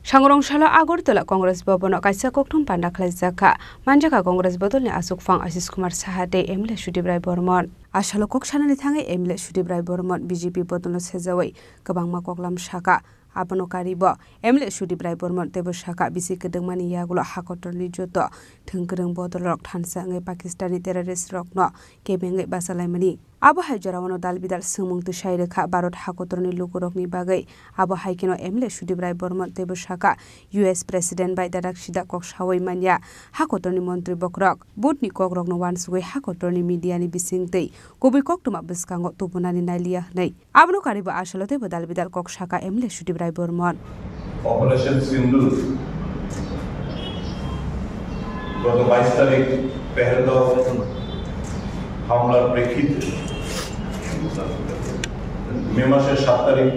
Sangrongshalo Agortola Congress Bobono Kaisa Koktum Panda Klajaka Manjaka Congress Bodolni Asukfang Asis Kumar Sahade Emile Shudibrai Bormon Ashalo Kokshana Tange Emile Shudibrai Bormon BJP Bodono Sezawai Kabangma Koklam Shaka Abono Karibo Emile Shudibrai Bormon Tebo Shaka Bisi Kedengmani Yagulo Hakotorni Joto Tungkereng Bodolok Tansange Pakistani terrorist rockno Kebenge Basalaimani Abo Hajarawano Dalbidal Sumung to Shaireka Barot Hakotorni Lukurokni Bagai Abo Haikino Emile Shudibrai Bormon Tebo Shaka US President by Dadak Shida Kokshawai Manya Hakotorni Montri Bokrok Butni Kokrok no Wanswe Hakotorni Media ni Bisingte Kobi Koktuma Biskango Tupunani Nalia Nei Abno Kariba Ashalote Dalbidal Kokshaka Emile Shudibrai Bormon Operation Sindur গত 22 তারিখ পেহেলগাঁও হামলার প্রেক্ষিতে মে মাসের 7 তারিখ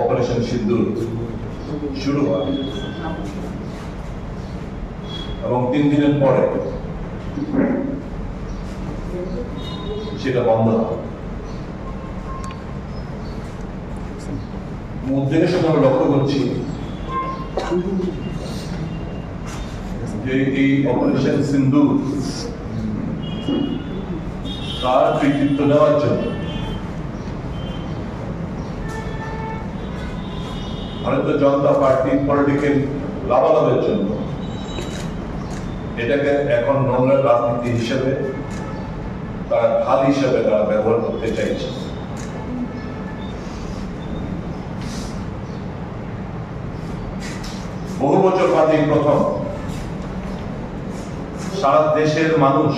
operation সিন্দুর শুরু হয় এবং 3 দিনের পরে সেটা বন্ধ হয় উদ্দেশ্য আমরা লক্ষ্য করছি যে এই অপারেশন সিন্দুর তার কৃতিত্ব নেওয়ার জন্য ভারতীয় জনতা পার্টি পলিটিক্যাল লাভালাভের জন্য এটাকে এখন নোংরা রাজনীতি হিসেবে তারা ঢাল হিসেবে তারা ব্যবহার করতে চাইছে বহু বছর বাদে প্রথম সারা দেশের মানুষ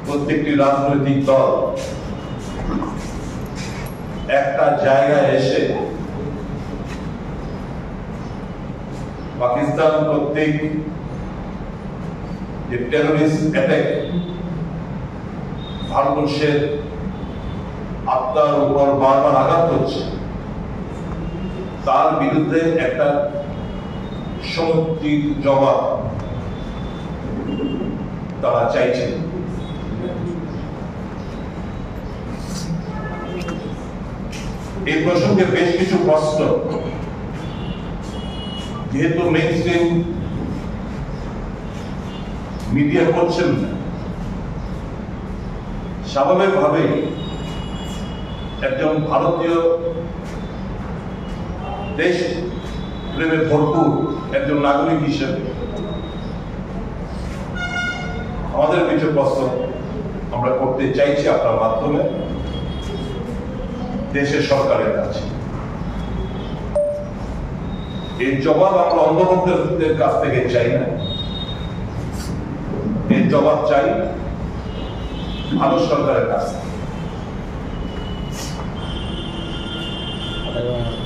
প্রত্যেকটি রাজনৈতিক দল একটা জায়গায় এসে পাকিস্তান কর্তৃক যে টেররিস্ট অ্যাটাক ভারতবর্ষের আত্মার উপর বারবার আঘাত করছে তার বিরুদ্ধে একটা সমুচিত জবাব তারা চাইছে এই প্রসঙ্গে বেশ কিছু প্রশ্ন যেহেতু মেইনস্ট্রিম মিডিয়া করছেন না স্বাভাবিকভাবে একজন ভারতীয় দেশ প্রেমে ভরপুর একজন নাগরিক হিসেবে আমাদের কিছু প্রশ্ন আমরা করতে চাইছি আপনার মাধ্যমে দেশের সরকারের কাছে এর জবাব আমরা অন্ধভক্তদের কাছ থেকে চাই না এর জবাব চাই ভারত সরকারের কাছে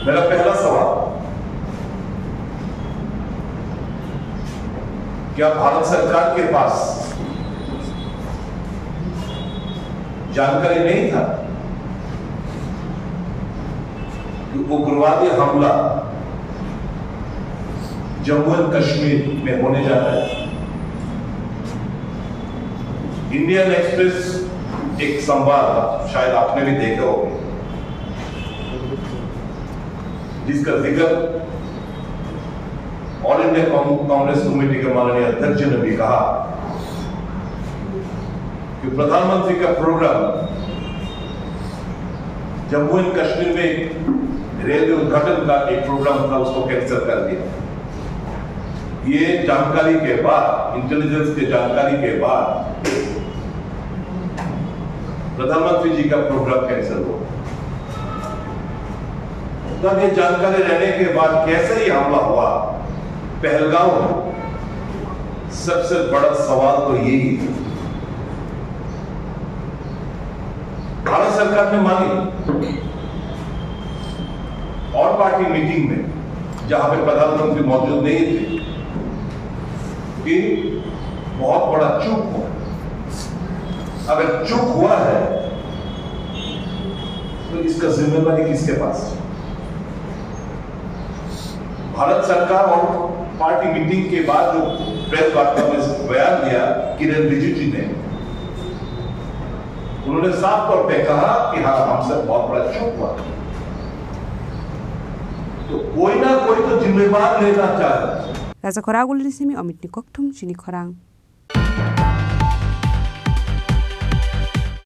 मेरा पहला सवाल क्या भारत सरकार के पास जानकारी नहीं था कि उग्रवादी हमला जम्मू एंड कश्मीर में होने जा रहा है इंडियन एक्सप्रेस एक संवाद शायद आपने भी देखा होगा जिसका जिक्र ऑल इंडिया कांग्रेस कमेटी के माननीय अध्यक्ष ने भी कहा कि प्रधानमंत्री का प्रोग्राम जम्मू एंड कश्मीर में रेलवे उद्घाटन का एक प्रोग्राम था उसको कैंसिल कर दिया ये जानकारी के बाद इंटेलिजेंस की जानकारी के बाद प्रधानमंत्री जी का प्रोग्राम कैंसिल हुआ तब ये जानकारी रहने के बाद कैसे ही हमला हुआ पहलगांव सबसे बड़ा सवाल तो यही है भारत सरकार ने मानी और पार्टी मीटिंग में जहां पे प्रधानमंत्री मौजूद नहीं थे कि बहुत बड़ा चूक हुआ अगर चूक हुआ है तो इसका जिम्मेदारी किसके पास है भारत सरकार और पार्टी मीटिंग के बाद जो प्रेस वार्ता में बयान दिया किरण रिजिजू ने उन्होंने साफ तौर पे कहा कि हाँ हमसे बहुत बड़ा चूक हुआ तो कोई ना कोई तो जिम्मेवार लेना चाहिए। Raja Koragul Nisimi Omit Nikoktum Chini Korang.